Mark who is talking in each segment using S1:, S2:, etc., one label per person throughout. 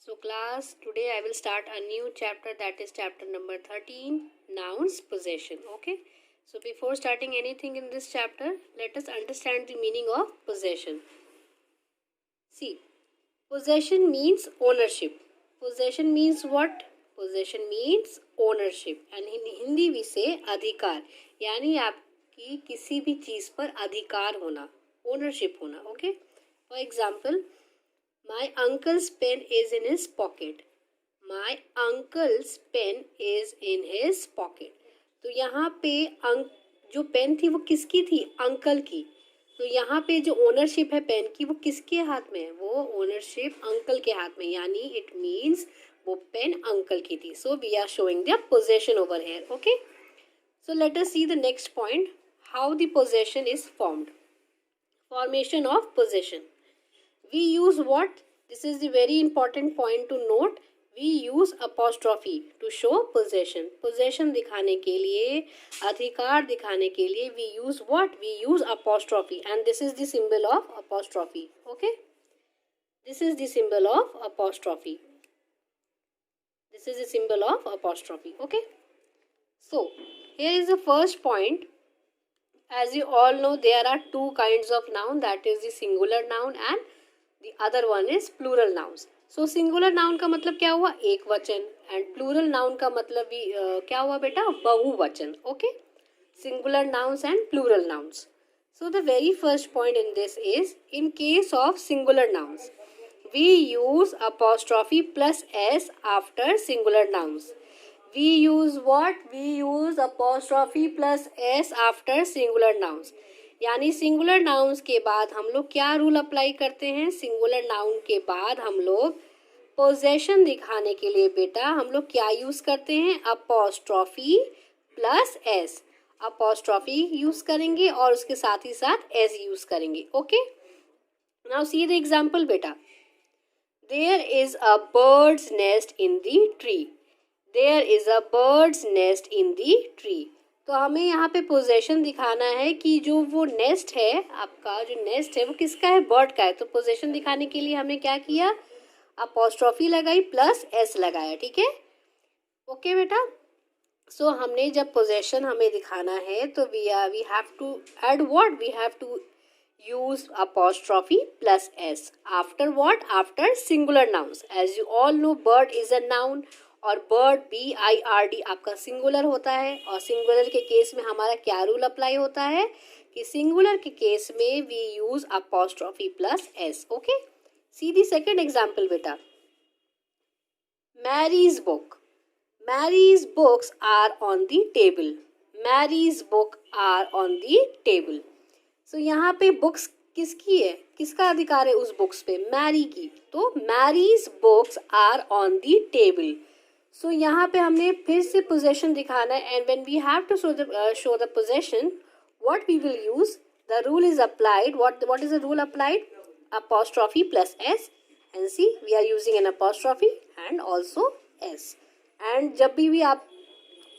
S1: So class, today I will start a new chapter, that is chapter number 13, nouns possession. Okay. So before starting anything in this chapter, let us understand the meaning of possession. See, possession means ownership. Possession means what? Possession means ownership. And in Hindi we say अधिकार, यानी आपकी किसी भी चीज पर अधिकार होना, ownership होना. Okay. For example, my uncle's pen is in his pocket. My uncle's pen is in his pocket. तो यहाँ पे जो पेन थी वो किसकी थी? अंकल की. तो यहाँ पे जो ओनरशिप है पेन की वो किसके हाथ में है? वो ओनरशिप अंकल के हाथ में, यानी इट मीन्स वो पेन अंकल की थी. So we are showing the possession over here. Okay, so let us see the next point, how the possession is formed. Formation of possession. We use what? This is the very important point to note. We use apostrophe to show possession. Possession दिखाने के लिए, अधिकार दिखाने के लिए we use what? We use apostrophe, and this is the symbol of apostrophe. Okay? This is the symbol of apostrophe. This is the symbol of apostrophe. Okay? So, here is the first point. As you all know, there are two kinds of noun, that is the singular noun and the other one is plural nouns. So singular noun का मतलब क्या हुआ? एक वचन. and plural noun का मतलब भी क्या हुआ बेटा? बहुवचन. Okay, singular nouns and plural nouns. So the very first point in this is, in case of singular nouns we use apostrophe plus s after singular nouns. We use what? We use apostrophe plus s after singular nouns. यानी singular nouns के बाद हम लोग क्या rule apply करते हैं? Singular noun के बाद हम लोग पोजेशन दिखाने के लिए बेटा हम लोग क्या यूज करते हैं? Apostrophe plus S. Apostrophe use करेंगे और उसके साथ ही साथ एस यूज करेंगे. Okay, now see the example बेटा. There is a bird's nest in the tree. There is a bird's nest in the tree. तो हमें यहाँ पे पोजेशन दिखाना है कि जो वो नेस्ट है, आपका जो नेस्ट है वो किसका है? बर्ड का है. तो पोजेशन दिखाने के लिए हमने क्या किया? अपॉस्ट्रॉफी लगाई प्लस एस लगाया. ठीक है, ओके बेटा. सो हमने जब पोजेशन हमें दिखाना है तो we have to add what? We have to use apostrophe plus s after what? After singular nouns. As you all know, bird is a noun और bird BIRD आपका सिंगुलर होता है. और सिंगुलर के केस में हमारा क्या रूल अप्लाई होता है कि सिंगुलर के केस में we use apostrophe plus S. Okay, see the second example बेटा. Mary's book. Mary's books are on the table. Mary's book are on the table. So यहाँ पे बुक्स किसकी है? किसका अधिकार है उस बुक्स पे? मैरी की. तो Mary's books are on the table. So यहाँ पे हमने फिर से पोजेशन दिखाना है. And when we have to show the possession, what we will use? The rule is applied. What is the rule applied? Apostrophe plus S. And see, we are using an apostrophe and also S. And जब भी आप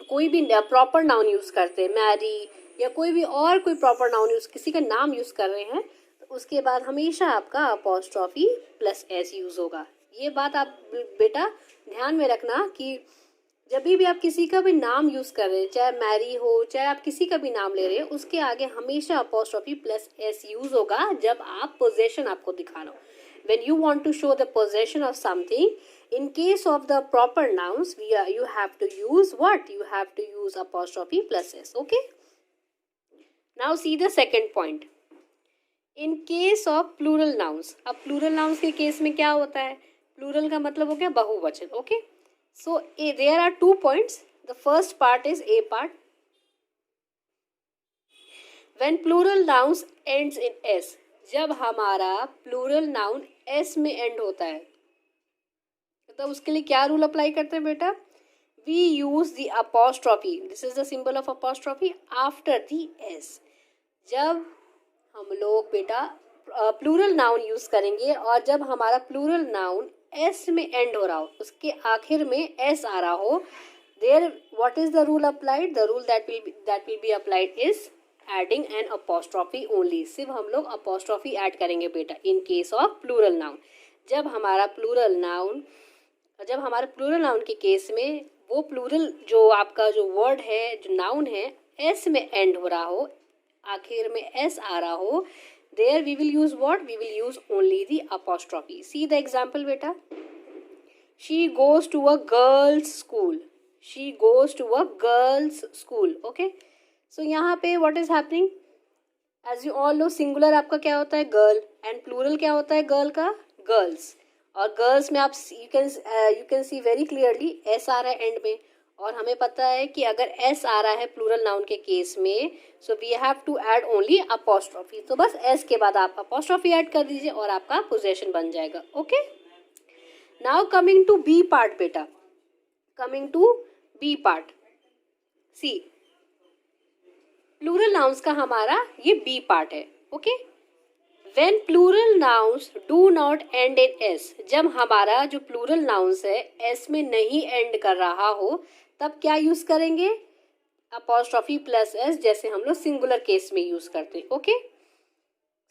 S1: कोई भी proper noun use करते हैं, Mary या कोई भी और कोई प्रॉपर नाउन यूज, किसी का नाम यूज कर रहे हैं, तो उसके बाद हमेशा आपका अपॉस्ट्रॉफी प्लस एस यूज होगा. ये बात आप बेटा ध्यान में रखना कि जब भी आप किसी का भी नाम यूज कर रहे हैं, चाहे मैरी हो, चाहे आप किसी का भी नाम ले रहे हैं, उसके आगे हमेशा अपॉस्ट्रॉफी प्लस एस यूज होगा जब आप पोजेशन आपको दिखाना हो. When you want to show the possession of something, in case of the proper nouns, you have to use what? You have to use apostrophe plus s. Okay. Now see the second point. In case of plural nouns. अब plural nouns के case में क्या होता है? Plural का मतलब हो गया बहुवचन. Okay. So there are 2 points. The first part is A part. When plural nouns ends in s. जब हमारा प्लूरल नाउन एस में एंड होता है तो उसके लिए क्या रूल अप्लाई करते हैं बेटा? We use the apostrophe. This is the symbol of apostrophe after the s. जब हम लोग बेटा प्लूरल नाउन यूज करेंगे और जब हमारा प्लूरल नाउन एस में एंड हो रहा हो, उसके आखिर में एस आ रहा हो, there what is the rule applied? The rule that will be applied is adding an apostrophe only. सिर्फ हम लोग अपॉस्ट्रॉफी ऐड करेंगे बेटा in case of plural noun. जब हमारा प्लूरल नाउन और जब हमारे प्लूरल नाउन के केस में वो प्लूरल जो आपका जो वर्ड है, जो नाउन है, एस में एंड हो रहा हो, आखिर में एस आ रहा हो, there we will use what? We will use only the apostrophe. See the example beta. She goes to a girls school. She goes to a girls school. Okay. So यहाँ पे what is happening? As you all know, singular आपका क्या होता है? Girl. And plural क्या होता है girl का? Girls. और girls में आप you can see very clearly s आ रहा है end में, और हमें पता है कि अगर s आ रहा है प्लूरल नाउन के केस में, so we have to add only apostrophe. तो बस s के बाद आप अपोस्ट्रॉफी ऐड कर दीजिए और आपका पोजेशन बन जाएगा. Okay. Now coming to B part बेटा. Coming to B part. See, plural nouns का हमारा ये बी पार्ट है. Okay. When plural nouns do not end in s, जब हमारा जो प्लूरल नाउन्स है s में नहीं एंड कर रहा हो, तब क्या यूज करेंगे? अपोस्ट्रॉफी प्लस s, जैसे हम लोग सिंगुलर केस में यूज करते हैं. Okay.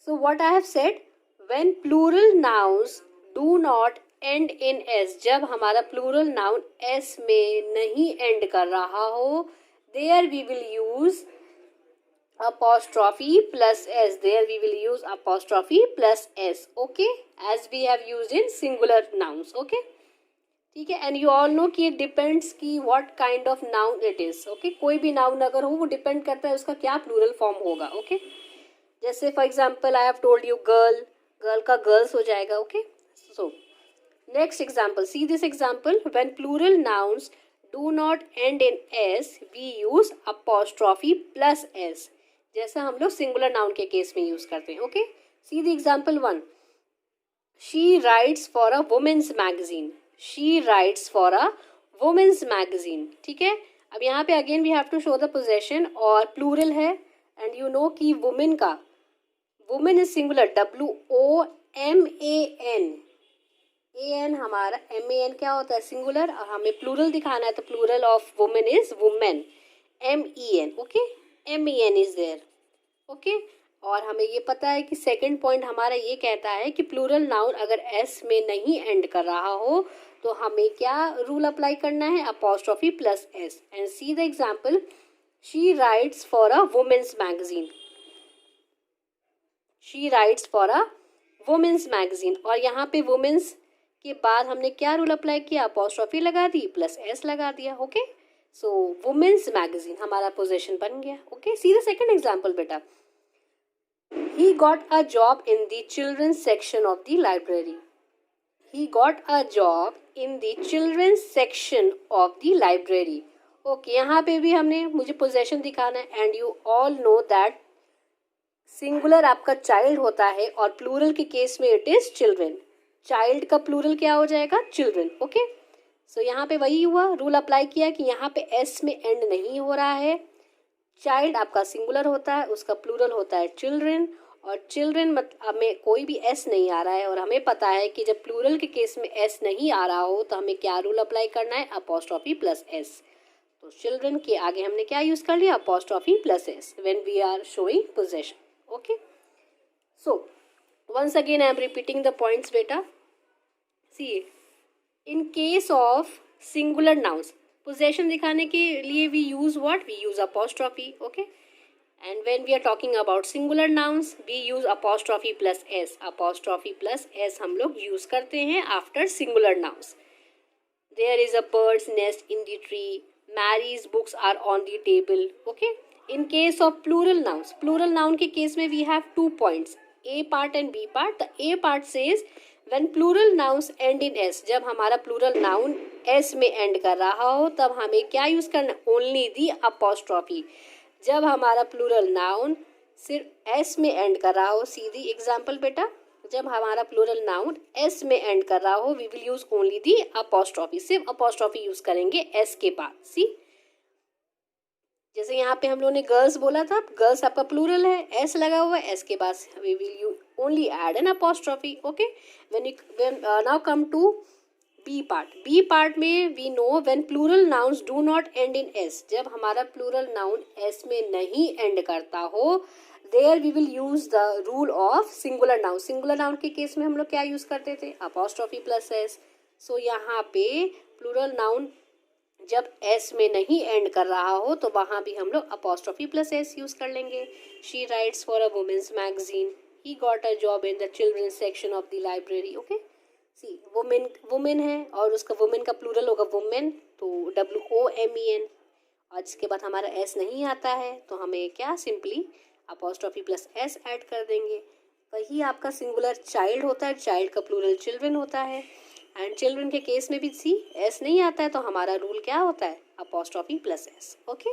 S1: So what I have said, when plural nouns do not end in s, जब हमारा प्लूरल नाउन s में नहीं एंड कर रहा हो, there we will use apostrophe plus s. There we will use apostrophe plus s. Okay, as we have used in singular nouns. Okay, ठीक है. And you all know कि it depends कि what kind of noun it is. Okay, कोई भी noun अगर हो वो depend करता है उसका क्या प्लूरल फॉर्म होगा. Okay, जैसे for example I have told you girl, girl का गर्ल्स हो जाएगा. Okay. So next example, see this example. When plural nouns do not end in s, we use apostrophe plus s, जैसा हम लोग singular noun के case में use करते हैं. Okay. See the example 1. She writes for a women's magazine. She writes for a women's magazine. ठीक है. अब यहाँ पे again we have to show the possession, और प्लूरल है, एंड यू नो कि वुमेन का, women is singular, WOMAN. AN हमारा MAN क्या होता है? सिंगुलर. और हमें प्लूरल दिखाना है, तो plural of women is women, MEN. Okay. MEN is there. Okay. और हमें ये पता है कि सेकंड पॉइंट हमारा ये कहता है कि प्लूरल नाउन अगर s में नहीं एंड कर रहा हो तो हमें क्या रूल अप्लाई करना है? Apostrophe plus s. And see the example, she writes for a women's magazine. She writes for a women's magazine. और यहाँ पे वुमेन्स के बाद हमने क्या रूल अप्लाई किया? अपोस्ट्रॉफी लगा दी प्लस s लगा दिया. ओके. सो वुमेन्स मैगजीन हमारा पोजीशन बन गया. Okay. See the second example बेटा. He got a job in the children's section of the library. He got a job in the children's section of the library. Okay, यहाँ पे भी हमने मुझे possession दिखाना है, and you all know that singular आपका child होता है और प्लूरल के केस में इट इज चिल्ड्रन. चाइल्ड का प्लूरल क्या हो जाएगा? चिल्ड्रन. ओके. सो यहाँ पे वही हुआ, रूल अप्लाई किया कि यहाँ पे s में एंड नहीं हो रहा है. चाइल्ड आपका सिंगुलर होता है, उसका प्लूरल होता है चिल्ड्रन, और चिल्ड्रन मतलब में कोई भी s नहीं आ रहा है, और हमें पता है कि जब प्लूरल के केस में s नहीं आ रहा हो तो हमें क्या रूल अप्लाई करना है? Apostrophe plus s. तो चिल्ड्रन के आगे हमने क्या यूज कर लिया? Apostrophe plus s when we are showing possession. Okay. So once again I am repeating the points beta. See, in case of singular nouns, possession दिखाने के लिए we use what? We use apostrophe. Okay. And when we are talking about singular nouns, we use apostrophe plus s. Apostrophe plus s हम लोग use करते हैं after singular nouns. There is a bird's nest in the tree. Mary's books are on the table. Okay. In case of plural nouns, plural noun के case में we have 2 points, A part and B part. The A part says when plural nouns end in s, जब हमारा plural noun s में end कर रहा हो तब हमें क्या यूज करना? Only the apostrophe. जब हमारा प्लूरल नाउन सिर्फ s में एंड कर रहा हो, सीधी एग्जाम्पल बेटा, जब हमारा प्लूरल नाउन s में एंड कर रहा हो, we will use only the apostrophe. सिर्फ अपोस्ट्रॉफी यूज करेंगे s के बाद. सी, जैसे यहाँ पे हम लोगों ने गर्ल्स बोला था, गर्ल्स आपका प्लूरल है, s लगा हुआ है, s के बाद we will you only add an apostrophe. Okay. When now come to B part. B part में we know when plural nouns do not end in s, जब हमारा प्लूरल नाउन s में नहीं एंड करता हो, there we will use the rule of singular noun. Singular noun के case में हम लोग क्या यूज करते थे? Apostrophe plus s. सो यहाँ पे प्लूरल नाउन जब एस में नहीं एंड कर रहा हो तो वहाँ भी हम लोग अपॉस्ट्रोफी प्लस एस यूज़ कर लेंगे. She writes for a women's magazine. He got a job in the children's section of the library. Okay, see women है और उसका वुमेन का प्लूरल होगा वुमेन, तो WOMEN. और जिसके बाद हमारा एस नहीं आता है तो हमें क्या simply apostrophe plus S add कर देंगे. वही आपका सिंगुलर चाइल्ड होता है, चाइल्ड का प्लूरल चिल्ड्रन होता है. एंड चिल्ड्रन के केस में भी सी एस नहीं आता है तो हमारा रूल क्या होता है अपॉस्ट्रोफी प्लस एस. ओके.